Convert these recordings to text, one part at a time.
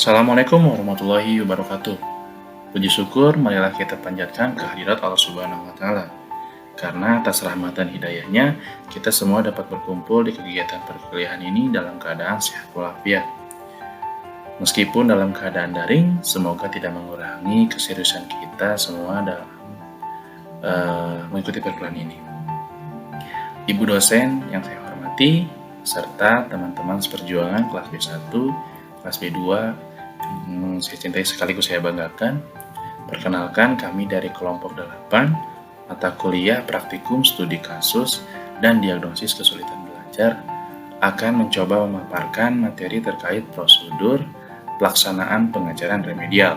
Assalamualaikum warahmatullahi wabarakatuh. Puji syukur marilah kita panjatkan kehadirat Allah Subhanahu wa Ta'ala. Karena atas rahmat dan hidayahnya, kita semua dapat berkumpul di kegiatan perkuliahan ini dalam keadaan sehat walafiat. Meskipun dalam keadaan daring, semoga tidak mengurangi keseriusan kita semua dalam mengikuti perkuliahan ini. Ibu dosen yang saya hormati, serta teman-teman seperjuangan kelas B1, kelas B2, saya cintai sekaligus saya banggakan. Perkenalkan, kami dari kelompok 8, mata kuliah praktikum studi kasus dan diagnosis kesulitan belajar akan mencoba memaparkan materi terkait prosedur pelaksanaan pengajaran remedial.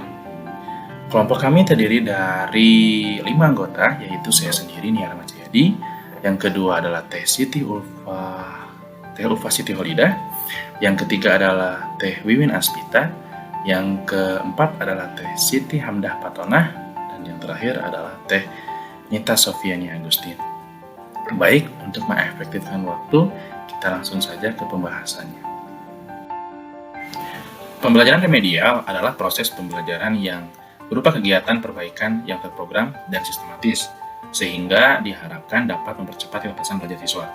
Kelompok kami terdiri dari 5 anggota, yaitu saya sendiri, Nia Rahmat Jayadi. Yang kedua adalah Teh Ulfa Siti Holidah. Yang ketiga adalah Teh Wiwin Aspita. Yang keempat adalah Teh Siti Hamdah Patonah. Dan yang terakhir adalah Teh Nita Sofiani Agustin. Baik, untuk mengefektifkan waktu, kita langsung saja ke pembahasannya. Pembelajaran remedial adalah proses pembelajaran yang berupa kegiatan perbaikan yang terprogram dan sistematis, sehingga diharapkan dapat mempercepat ketepasan belajar siswa.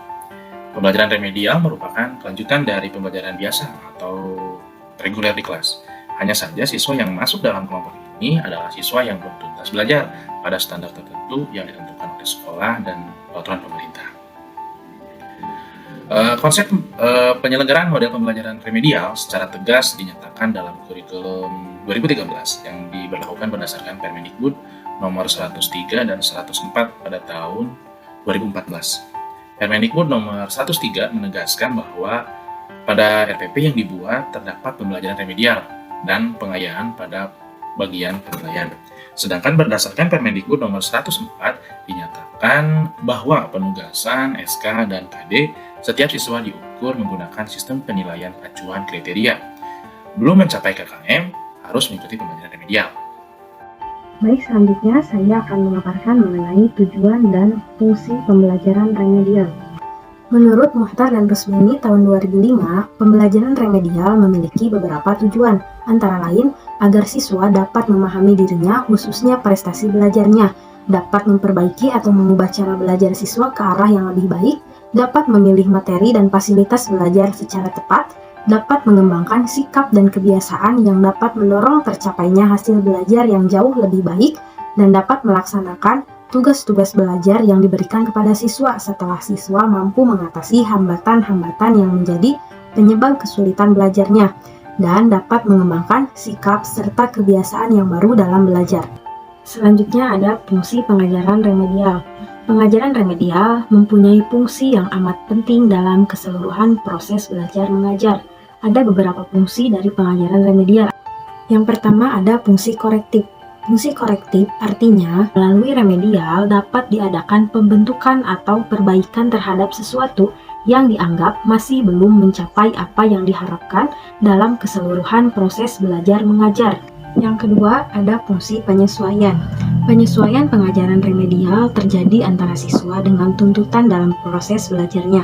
Pembelajaran remedial merupakan kelanjutan dari pembelajaran biasa atau reguler di kelas. Hanya saja siswa yang masuk dalam kelompok ini adalah siswa yang belum tuntas belajar pada standar tertentu yang ditentukan oleh sekolah dan peraturan pemerintah. Konsep penyelenggaraan model pembelajaran remedial secara tegas dinyatakan dalam kurikulum 2013 yang diberlakukan berdasarkan Permendikbud nomor 103 dan 104 pada tahun 2014. Permendikbud nomor 103 menegaskan bahwa pada RPP yang dibuat terdapat pembelajaran remedial dan pengayaan pada bagian penilaian. Sedangkan berdasarkan Permendikbud nomor 104 dinyatakan bahwa penugasan, SK, dan KD setiap siswa diukur menggunakan sistem penilaian acuan kriteria. Belum mencapai KKM harus mengikuti pembelajaran remedial. Baik, selanjutnya saya akan memaparkan mengenai tujuan dan fungsi pembelajaran remedial. Menurut Muhtar dan Rusmini tahun 2005, pembelajaran remedial memiliki beberapa tujuan, antara lain agar siswa dapat memahami dirinya khususnya prestasi belajarnya, dapat memperbaiki atau mengubah cara belajar siswa ke arah yang lebih baik, dapat memilih materi dan fasilitas belajar secara tepat, dapat mengembangkan sikap dan kebiasaan yang dapat mendorong tercapainya hasil belajar yang jauh lebih baik, dan dapat melaksanakan tugas-tugas belajar yang diberikan kepada siswa setelah siswa mampu mengatasi hambatan-hambatan yang menjadi penyebab kesulitan belajarnya, dan dapat mengembangkan sikap serta kebiasaan yang baru dalam belajar. Selanjutnya ada fungsi pengajaran remedial. Pengajaran remedial mempunyai fungsi yang amat penting dalam keseluruhan proses belajar mengajar. Ada beberapa fungsi dari pengajaran remedial. Yang pertama ada fungsi korektif. Fungsi korektif artinya melalui remedial dapat diadakan pembentukan atau perbaikan terhadap sesuatu yang dianggap masih belum mencapai apa yang diharapkan dalam keseluruhan proses belajar mengajar. Yang kedua ada fungsi penyesuaian. Penyesuaian pengajaran remedial terjadi antara siswa dengan tuntutan dalam proses belajarnya.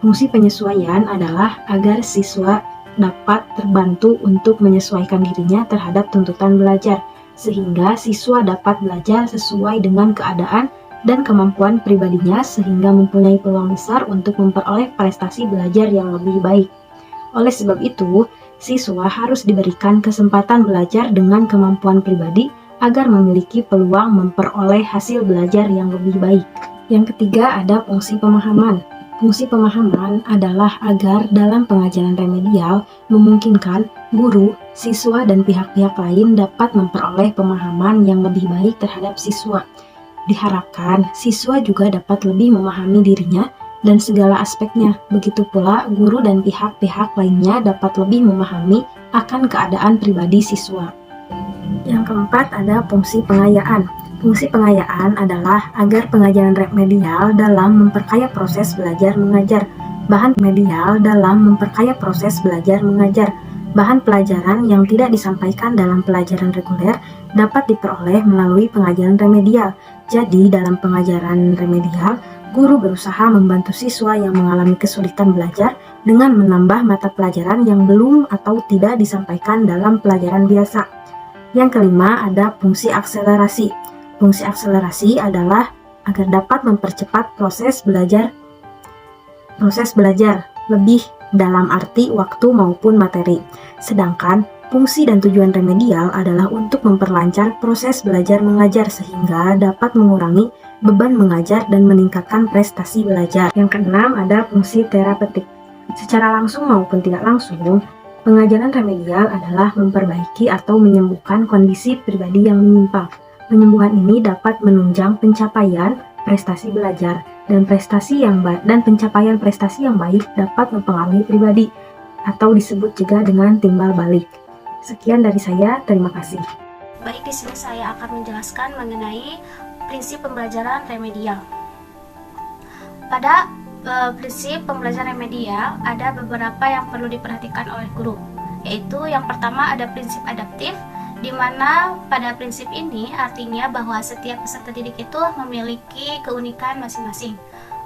Fungsi penyesuaian adalah agar siswa dapat terbantu untuk menyesuaikan dirinya terhadap tuntutan belajar, sehingga siswa dapat belajar sesuai dengan keadaan dan kemampuan pribadinya sehingga mempunyai peluang besar untuk memperoleh prestasi belajar yang lebih baik. Oleh sebab itu, siswa harus diberikan kesempatan belajar dengan kemampuan pribadi agar memiliki peluang memperoleh hasil belajar yang lebih baik. Yang ketiga ada fungsi pemahaman. Fungsi pemahaman adalah agar dalam pengajaran remedial memungkinkan guru, siswa, dan pihak-pihak lain dapat memperoleh pemahaman yang lebih baik terhadap siswa. Diharapkan siswa juga dapat lebih memahami dirinya dan segala aspeknya. Begitu pula guru dan pihak-pihak lainnya dapat lebih memahami akan keadaan pribadi siswa. Yang keempat ada fungsi pengayaan. Fungsi pengayaan adalah agar pengajaran remedial dalam memperkaya proses belajar mengajar. Bahan remedial dalam memperkaya proses belajar mengajar. Bahan pelajaran yang tidak disampaikan dalam pelajaran reguler dapat diperoleh melalui pengajaran remedial. Jadi, dalam pengajaran remedial, guru berusaha membantu siswa yang mengalami kesulitan belajar dengan menambah mata pelajaran yang belum atau tidak disampaikan dalam pelajaran biasa. Yang kelima ada fungsi akselerasi. Fungsi akselerasi adalah agar dapat mempercepat proses belajar lebih dalam arti waktu maupun materi. Sedangkan fungsi dan tujuan remedial adalah untuk memperlancar proses belajar mengajar sehingga dapat mengurangi beban mengajar dan meningkatkan prestasi belajar. Yang keenam ada fungsi terapeutik. Secara langsung maupun tidak langsung, pengajaran remedial adalah memperbaiki atau menyembuhkan kondisi pribadi yang menyimpang. Penyembuhan ini dapat menunjang pencapaian prestasi belajar dan pencapaian prestasi yang baik dapat mempengaruhi pribadi atau disebut juga dengan timbal balik. Sekian dari saya, terima kasih. Baik, di sini saya akan menjelaskan mengenai prinsip pembelajaran remedial. Pada prinsip pembelajaran remedial ada beberapa yang perlu diperhatikan oleh guru, yaitu yang pertama ada prinsip adaptif, di mana pada prinsip ini artinya bahwa setiap peserta didik itu memiliki keunikan masing-masing.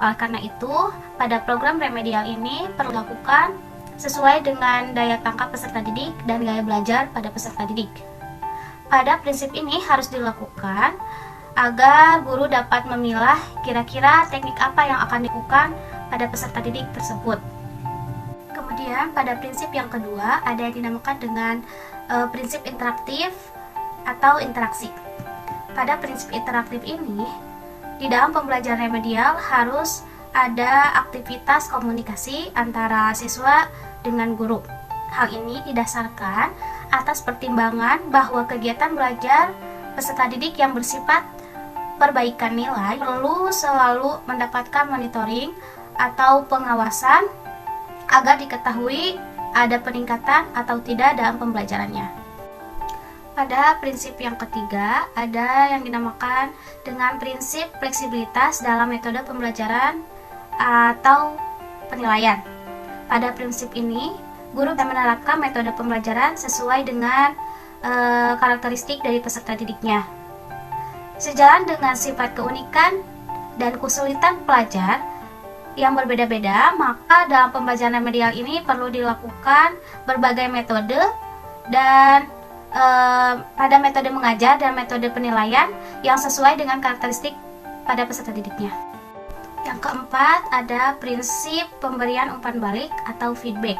Oleh karena itu, pada program remedial ini perlu dilakukan sesuai dengan daya tangkap peserta didik dan gaya belajar pada peserta didik. Pada prinsip ini harus dilakukan agar guru dapat memilah kira-kira teknik apa yang akan dilakukan pada peserta didik tersebut. Kemudian pada prinsip yang kedua ada yang dinamakan dengan prinsip interaktif atau interaksi. Pada prinsip interaktif ini, di dalam pembelajaran remedial harus ada aktivitas komunikasi antara siswa dengan guru. Hal ini didasarkan atas pertimbangan bahwa kegiatan belajar peserta didik yang bersifat perbaikan nilai perlu selalu mendapatkan monitoring atau pengawasan agar diketahui ada peningkatan atau tidak dalam pembelajarannya. Pada prinsip yang ketiga ada yang dinamakan dengan prinsip fleksibilitas dalam metode pembelajaran atau penilaian. Pada prinsip ini, guru bisa menerapkan metode pembelajaran sesuai dengan karakteristik dari peserta didiknya. Sejalan dengan sifat keunikan dan kesulitan pelajar yang berbeda-beda, maka dalam pembelajaran remedial ini perlu dilakukan berbagai metode dan pada metode mengajar dan metode penilaian yang sesuai dengan karakteristik pada peserta didiknya. Yang keempat ada prinsip pemberian umpan balik atau feedback.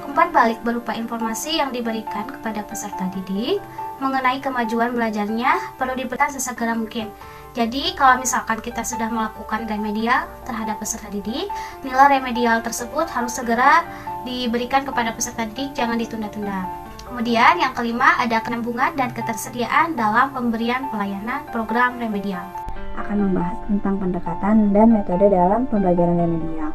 Umpan balik berupa informasi yang diberikan kepada peserta didik mengenai kemajuan belajarnya perlu diberikan sesegera mungkin. Jadi kalau misalkan kita sudah melakukan remedial terhadap peserta didik, nilai remedial tersebut harus segera diberikan kepada peserta didik, jangan ditunda-tunda. Kemudian yang kelima ada kenyambungan dan ketersediaan dalam pemberian pelayanan program remedial. Akan membahas tentang pendekatan dan metode dalam pembelajaran remedial.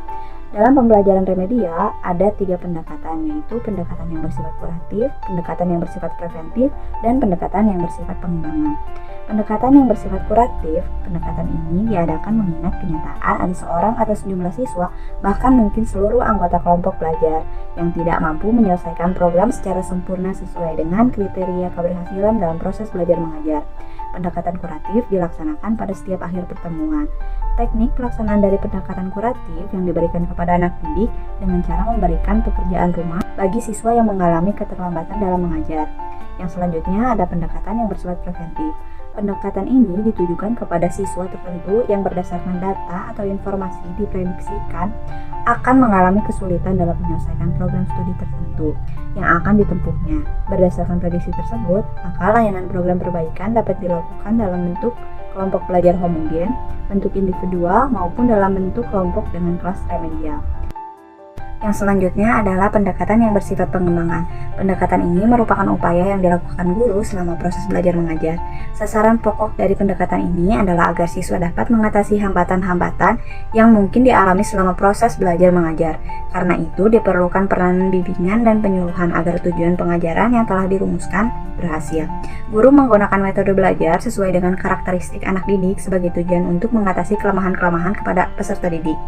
Dalam pembelajaran remedial ada 3 pendekatan, yaitu pendekatan yang bersifat kuratif, pendekatan yang bersifat preventif, dan pendekatan yang bersifat pengembangan. Pendekatan yang bersifat kuratif, pendekatan ini diadakan mengingat kenyataan ada seorang atau sejumlah siswa, bahkan mungkin seluruh anggota kelompok belajar yang tidak mampu menyelesaikan program secara sempurna sesuai dengan kriteria keberhasilan dalam proses belajar mengajar. Pendekatan kuratif dilaksanakan pada setiap akhir pertemuan. Teknik pelaksanaan dari pendekatan kuratif yang diberikan kepada anak didik dengan cara memberikan pekerjaan rumah bagi siswa yang mengalami keterlambatan dalam mengajar. Yang selanjutnya ada pendekatan yang bersifat preventif. Pendekatan ini ditujukan kepada siswa tertentu yang berdasarkan data atau informasi diprediksikan akan mengalami kesulitan dalam menyelesaikan program studi tertentu yang akan ditempuhnya. Berdasarkan prediksi tersebut, maka layanan program perbaikan dapat dilakukan dalam bentuk kelompok belajar homogen, bentuk individual, maupun dalam bentuk kelompok dengan kelas remedial. Yang selanjutnya adalah pendekatan yang bersifat pengembangan. Pendekatan ini merupakan upaya yang dilakukan guru selama proses belajar mengajar. Sasaran pokok dari pendekatan ini adalah agar siswa dapat mengatasi hambatan-hambatan yang mungkin dialami selama proses belajar mengajar. Karena itu diperlukan peranan bimbingan dan penyuluhan agar tujuan pengajaran yang telah dirumuskan berhasil. Guru menggunakan metode belajar sesuai dengan karakteristik anak didik sebagai tujuan untuk mengatasi kelemahan-kelemahan kepada peserta didik.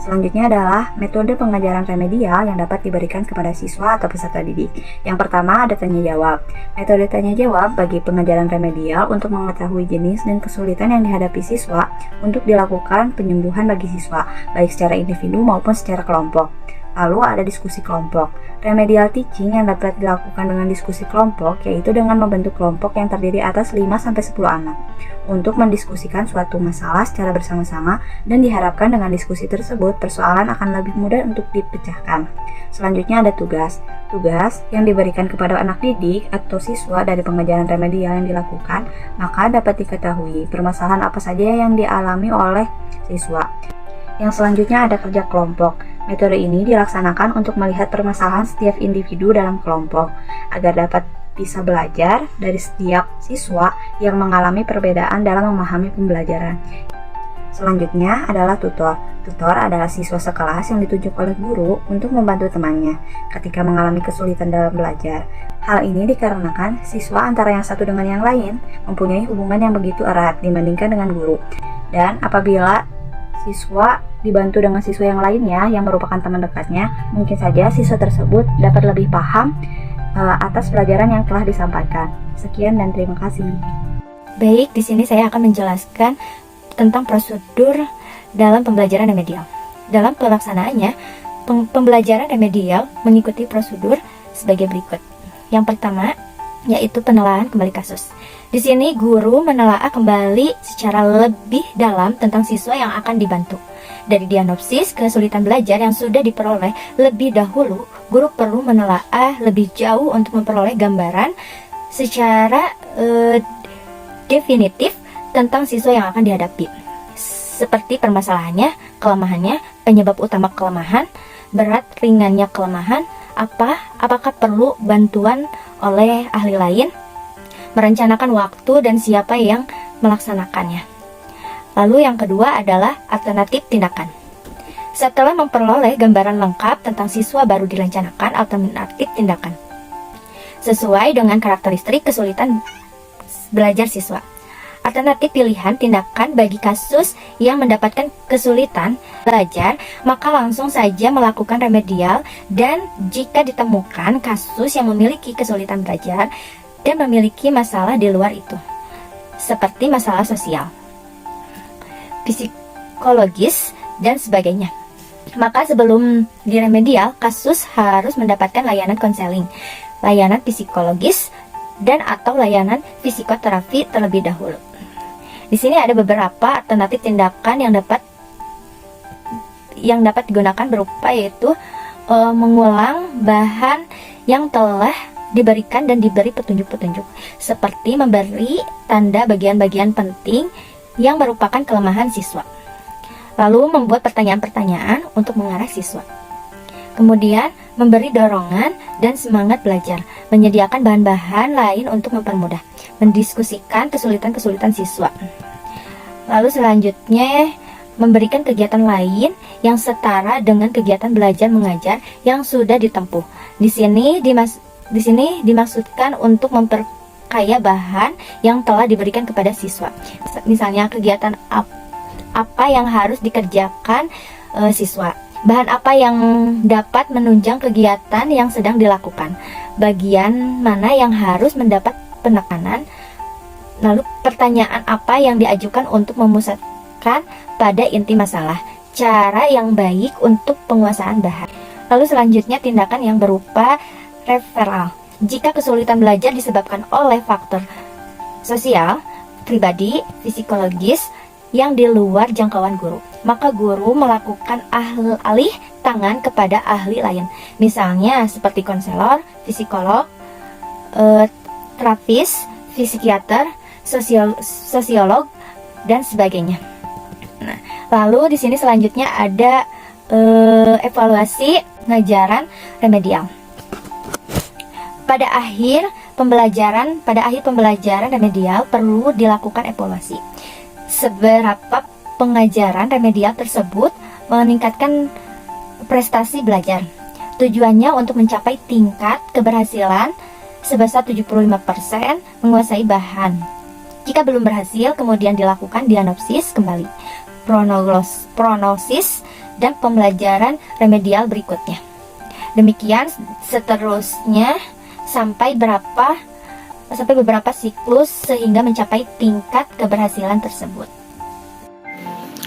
Selanjutnya adalah metode pengajaran remedial yang dapat diberikan kepada siswa atau peserta didik. Yang pertama ada tanya jawab. Metode tanya jawab bagi pengajaran remedial untuk mengetahui jenis dan kesulitan yang dihadapi siswa untuk dilakukan penyembuhan bagi siswa, baik secara individu maupun secara kelompok. Lalu ada diskusi kelompok. Remedial teaching yang dapat dilakukan dengan diskusi kelompok yaitu dengan membentuk kelompok yang terdiri atas 5-10 anak untuk mendiskusikan suatu masalah secara bersama-sama, dan diharapkan dengan diskusi tersebut persoalan akan lebih mudah untuk dipecahkan. Selanjutnya ada tugas. Tugas yang diberikan kepada anak didik atau siswa dari pengajaran remedial yang dilakukan, maka dapat diketahui permasalahan apa saja yang dialami oleh siswa. Yang selanjutnya ada kerja kelompok. Metode ini dilaksanakan untuk melihat permasalahan setiap individu dalam kelompok agar dapat bisa belajar dari setiap siswa yang mengalami perbedaan dalam memahami pembelajaran. Selanjutnya adalah tutor. Tutor adalah siswa sekelas yang ditunjuk oleh guru untuk membantu temannya ketika mengalami kesulitan dalam belajar. Hal ini dikarenakan siswa antara yang satu dengan yang lain mempunyai hubungan yang begitu erat dibandingkan dengan guru. Dan apabila siswa dibantu dengan siswa yang lainnya yang merupakan teman dekatnya, mungkin saja siswa tersebut dapat lebih paham atas pelajaran yang telah disampaikan. Sekian dan terima kasih. Baik, di sini saya akan menjelaskan tentang prosedur dalam pembelajaran remedial. Dalam pelaksanaannya, pembelajaran remedial mengikuti prosedur sebagai berikut. Yang pertama, yaitu penelaahan kembali kasus. Di sini guru menelaah kembali secara lebih dalam tentang siswa yang akan dibantu. Dari diagnosis kesulitan belajar yang sudah diperoleh lebih dahulu, guru perlu menelaah lebih jauh untuk memperoleh gambaran secara definitif tentang siswa yang akan dihadapi. Seperti permasalahannya, kelemahannya, penyebab utama kelemahan, berat ringannya kelemahan, apakah perlu bantuan oleh ahli lain, merencanakan waktu dan siapa yang melaksanakannya. Lalu yang kedua adalah alternatif tindakan. Setelah memperoleh gambaran lengkap tentang siswa, baru direncanakan alternatif tindakan sesuai dengan karakteristik kesulitan belajar siswa. Alternatif pilihan tindakan bagi kasus yang mendapatkan kesulitan belajar, maka langsung saja melakukan remedial, dan jika ditemukan kasus yang memiliki kesulitan belajar dan memiliki masalah di luar itu, seperti masalah sosial, psikologis, dan sebagainya, maka sebelum diremedial, kasus harus mendapatkan layanan konseling, layanan psikologis, dan atau layanan psikoterapi terlebih dahulu. Di sini ada beberapa alternatif tindakan yang dapat digunakan, berupa yaitu mengulang bahan yang telah diberikan dan diberi petunjuk-petunjuk, seperti memberi tanda bagian-bagian penting yang merupakan kelemahan siswa, lalu membuat pertanyaan-pertanyaan untuk mengarah siswa. Kemudian memberi dorongan dan semangat belajar, menyediakan bahan-bahan lain untuk mempermudah, mendiskusikan kesulitan-kesulitan siswa. Lalu selanjutnya memberikan kegiatan lain yang setara dengan kegiatan belajar mengajar yang sudah ditempuh. Di sini dimaksudkan untuk memperkaya bahan yang telah diberikan kepada siswa. Misalnya kegiatan apa yang harus dikerjakan siswa, bahan apa yang dapat menunjang kegiatan yang sedang dilakukan, bagian mana yang harus mendapat penekanan, lalu pertanyaan apa yang diajukan untuk memusatkan pada inti masalah, cara yang baik untuk penguasaan bahan. Lalu selanjutnya tindakan yang berupa referral. Jika kesulitan belajar disebabkan oleh faktor sosial, pribadi, psikologis yang di luar jangkauan guru, maka guru melakukan alih tangan kepada ahli lain, misalnya seperti konselor, psikolog, terapis, psikiater, sosiolog, dan sebagainya. Nah, lalu di sini selanjutnya ada evaluasi pengajaran remedial. Pada akhir pembelajaran remedial perlu dilakukan evaluasi. Seberapa pengajaran remedial tersebut meningkatkan prestasi belajar. Tujuannya untuk mencapai tingkat keberhasilan sebesar 75% menguasai bahan. Jika belum berhasil, kemudian dilakukan diagnosis kembali, prognosis, dan pembelajaran remedial berikutnya. Demikian seterusnya sampai beberapa siklus sehingga mencapai tingkat keberhasilan tersebut.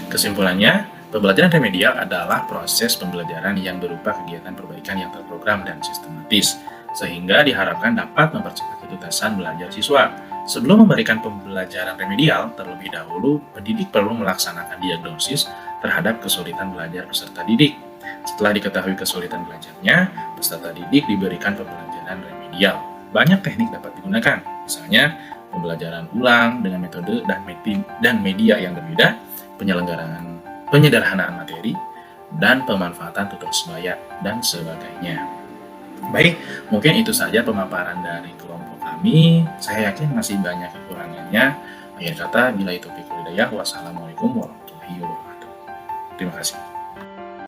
Kesimpulannya, pembelajaran remedial adalah proses pembelajaran yang berupa kegiatan perbaikan yang terprogram dan sistematis, sehingga diharapkan dapat mempercepat ketuntasan belajar siswa. Sebelum memberikan pembelajaran remedial, terlebih dahulu pendidik perlu melaksanakan diagnosis terhadap kesulitan belajar peserta didik. Setelah diketahui kesulitan belajarnya, peserta didik diberikan pembelajaran remedial. Banyak teknik dapat digunakan, misalnya pembelajaran ulang dengan metode dan media yang berbeda, penyederhanaan materi, dan pemanfaatan tutor sebaya, dan sebagainya. Baik, mungkin itu saja pemaparan dari kelompok kami. Saya yakin masih banyak kekurangannya. Akhir kata, bila itu hidayah, wassalamualaikum warahmatullahi wabarakatuh. Terima kasih.